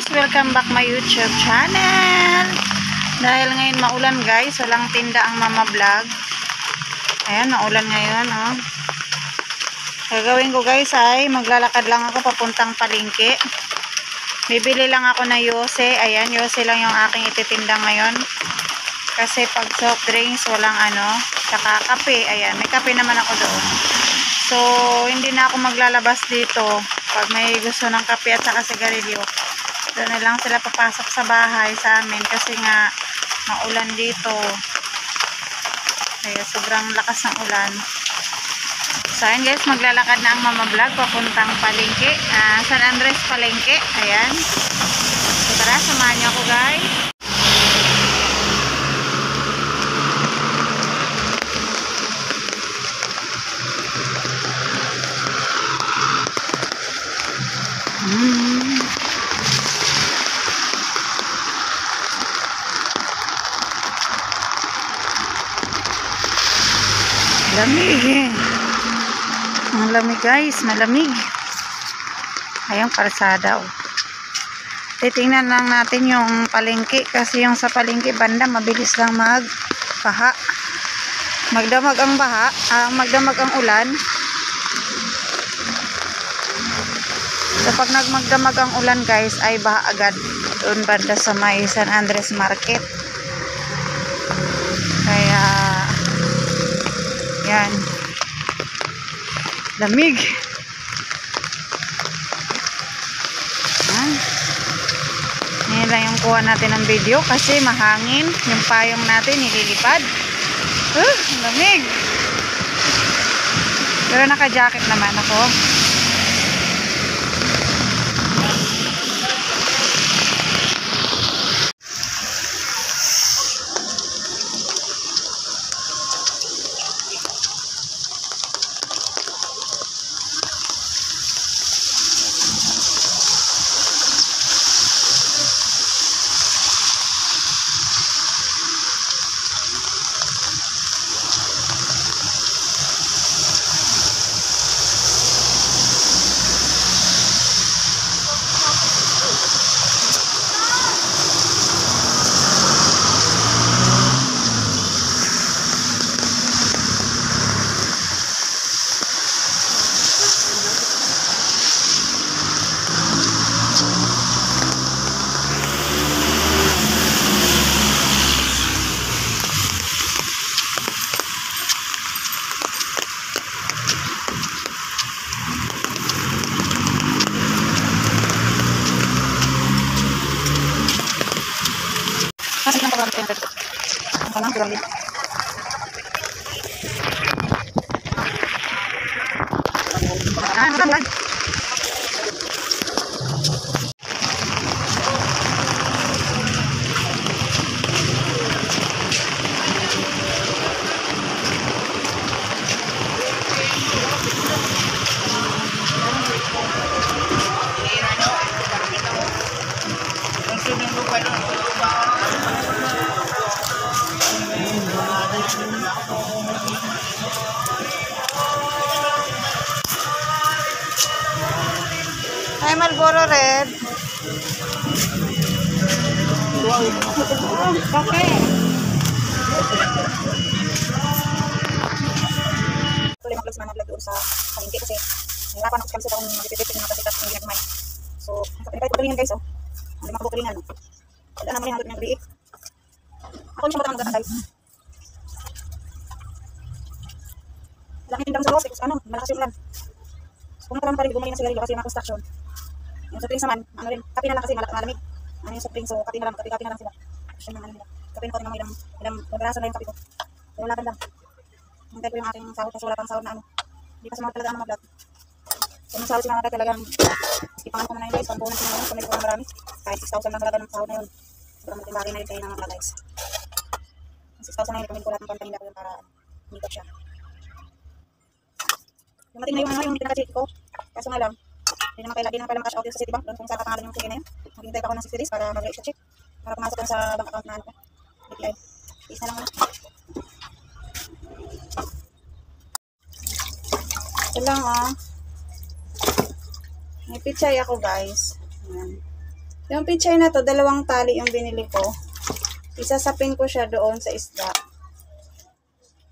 Welcome back my YouTube channel. Dahil ngayon maulan guys, walang tinda ang Mama Vlog. Ayan, maulan ngayon oh. Gagawin ko guys ay maglalakad lang ako papuntang palengke. Bibili lang ako na yose. Ayan, yose lang yung aking ititinda ngayon. Kasi pag soft drinks walang tsaka kape. Ayan, may kape naman ako doon. So, hindi na ako maglalabas dito pag may gusto ng kape at saka sigarilyo. Doon na lang sila papasok sa bahay sa amin kasi nga maulan dito. Kaya sobrang lakas ng ulan. So ayan guys, maglalakad na ang Mama Vlog papuntang palengke. San Andres palengke. Ayan. So tara, samahan niyo ako guys. Lamig. Ang lamig guys, malamig. Ayun, kalsada oh. Titingnan lang natin yung palengke kasi yung sa palengke banda mabilis lang magbaha. Magdamag ang baha, magdamag ang ulan. So pag nagmagdamag ang ulan guys ay baha agad doon banda sa may San Andres Market. Kaya yan, lamig. Yan lang yung kuha natin ng video kasi mahangin yung payong natin nililipad. Lamig. Pero naka-jacket naman ako. Ay, Marlboro Red. Okay. Tuloy mag-vlog si Mama Vlog doon sa palengke kasi nahirapan ako kami sa taong mag-ipipit ng mga kasikat ng ginagmay. So, sa pinipahit ko tulingan guys, oh. Ang mga tulingan, no? Pagdaan naman yung hanggang ng biik. Ako yung siya matang magdaan guys. Laki tindang sa rosik, malakas yung ulan. So, kung nakarang pa rin, bumalik ng sigarilyo kasi yung mga construction. Yung soft drinks naman, kape na lang kasi malamig. Yung soft drinks, so kape na lang sila. Kasi naman nila. Kape na ko ng mga ilang magrasa na yung kape ko. So, wala ka lang. Hintay ko yung aking sahod kasi wala pang sahod na hindi pa sumahod talaga ang mga vlog. So, nung sahod si mga talagang ipangan ko na yun guys. Pampunan ko na yun, pamili ko na marami. Kahit 6,000 lang talaga ng sahod na yun. Sobrang malaking bagay na rin kayo ng mga guys. 6,000 na yun, pamili ko lahat ng pampahinda ko yun para umikot siya. Dumating na yung pinaka-check ko. Kaso nga lang, hindi naman pala makash out yun sa Citibank. Doon kung saan kapangalan yung cheque na yun. Maghintay pa ako ng 60 days para mag-rate sa check. Para pumasok dun sa bank account na ano ko. BPI. Peace na lang muna. Ito lang may pichay ako guys. Ayan. Yung pichay na to, 2 tali yung binili ko. Isasapin ko siya doon sa isda.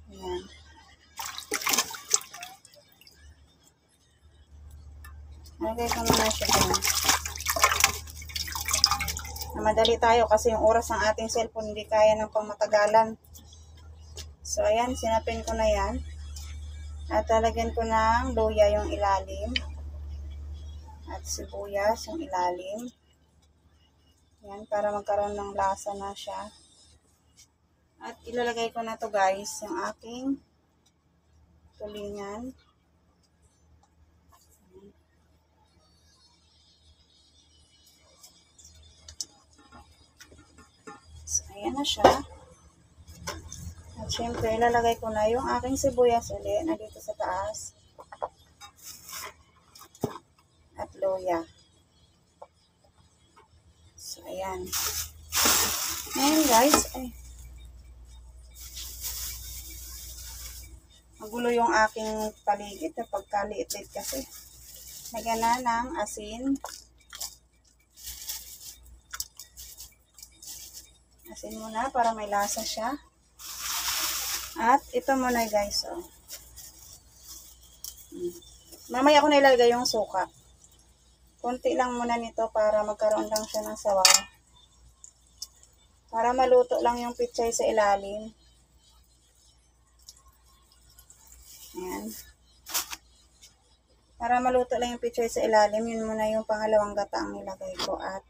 Ayan. Lagay ko muna siya dyan. Madali tayo kasi yung oras ng ating cellphone hindi kaya ng pangmatagalan. So, ayan, sinapin ko na yan. At talagyan ko ng luya yung ilalim. At sibuyas yung ilalim. Ayan, para magkaroon ng lasa na siya. At ilalagay ko na to guys, yung aking tulingan. So, ayan na siya. At syempre, ilalagay ko na yung aking sibuyas ulit na dito sa taas. At luya. So, ayan. Ngayon guys, magulo yung aking paligid na pagkaliit-liit kasi. Lagyan na ng asin. Asin muna para may lasa siya. At ito muna guys, mamaya ko na ilalagay yung suka. Konti lang muna nito para magkaroon lang siya ng sabaw. Para maluto lang yung pichay sa ilalim. Ayan. Para maluto lang yung pichay sa ilalim, yun muna yung pangalawang gata ang nilagay ko at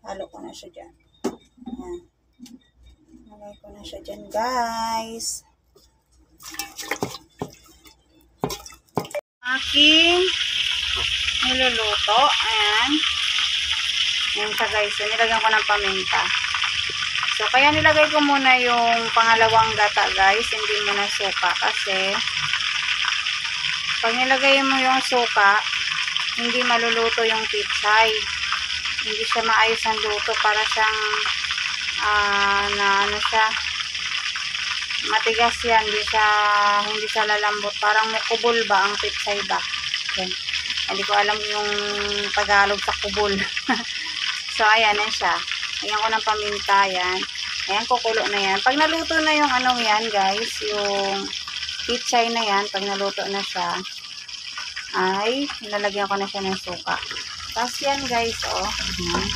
halo ko na siya dyan. Ayan. Nilagay ko na siya dyan guys. Aking niluluto. Ayan. Ayan siya guys. So, nilagyan ko ng paminta. So, kaya nilagay ko muna yung pangalawang gata guys. Hindi muna suka. Kasi, pag nilagay mo yung suka, hindi maluluto yung pichay. Hindi siya maayos ang luto. Para siyang, matigas yan. Hindi siya lalambot. Parang mukubol ba ang pichay ba? Ayan. Hindi ko alam yung Tagalog sa kubol. So, ayan na siya. Ayan ko ng paminta, yan. Ayan, kukulo na yan. Pag naluto na yung anong yan, guys, yung pichay na yan, pag naluto na siya, ay, nilalagyan ko na siya ng suka. Tapos yan, guys, Ayan.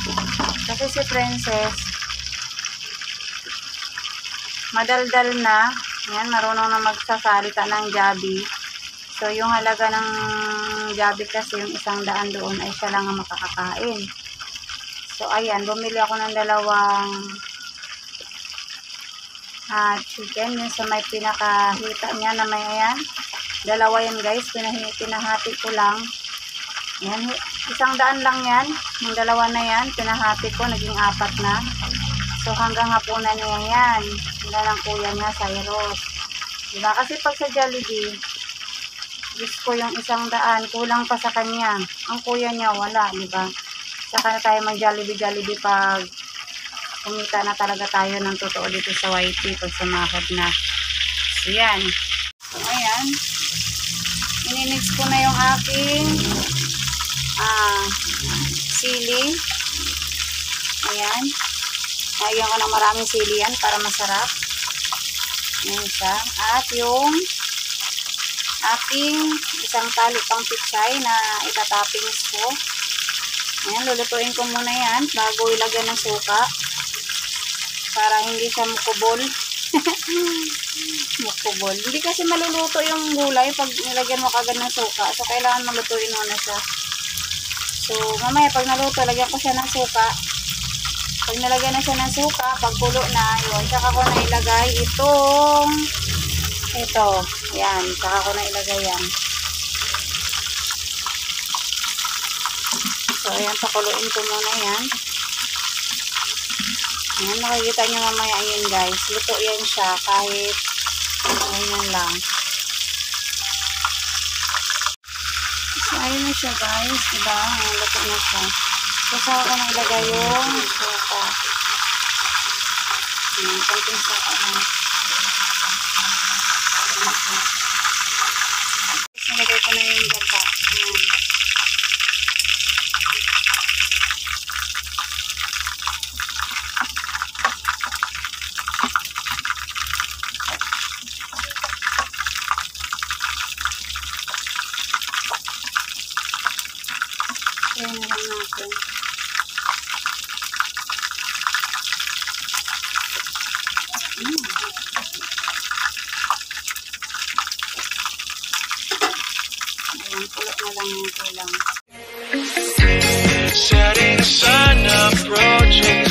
Kasi si Princess, madaldal na. Yan, marunong na magsasalita ng Jabi. So, yung halaga ng Jabi kasi yung 100 doon ay siya lang ang makakakain. So, ayan, bumili ako ng 2 chicken. Yung sa may pinakahita niya na may ayan. 2 yan guys, pinahati ko lang. Ayan, 100 lang yan. Yung 2 na yan, pinahati ko, naging 4 na. So, hanggang hapunan niya yan. Wala lang kuya niya, Cyrus. Diba? Kasi pag sa Jollibee, gusto ko yung 100, kulang pa sa kanya. Ang kuya niya, wala, diba? Saka na tayo mag-Jollibee pag kumita na talaga tayo ng totoo dito sa YT pag sumahod na. So, yan. So, ayan. Ininix ko na yung aking sili. Ayan. Lagyan ko ng maraming sili yan para masarap. Ayan siya. At yung aking 1 tali pang pichay na itatoppings ko. Ayan, lulutuin ko muna yan bago ilagyan ng suka. Para hindi siya mukubol. Mukubol. Hindi kasi maluluto yung gulay pag nilagyan mo kagad ng suka. So, kailangan malutuin muna siya. So, mamaya pag naluto, lagyan ko siya ng suka. Pag nilagyan na siya ng suka, pag kulo na, yun, saka ko na ilagay ito. Yan, saka ko na ilagay yan. So, ayan, pakuluin ko muna yan. Ayan, makikita nyo mamaya yun guys. Luto yan siya kahit ganyan lang. So, ayun na siya guys, diba? Ayan, luto na siya. So, saka ko na ilagay yung suka. Ayan, konting suka lang. Tapos nilagay ko na yung gata. Ayan. Try na lang natin. Ayan, kulot na lang yung kulang. Setting the sun approaching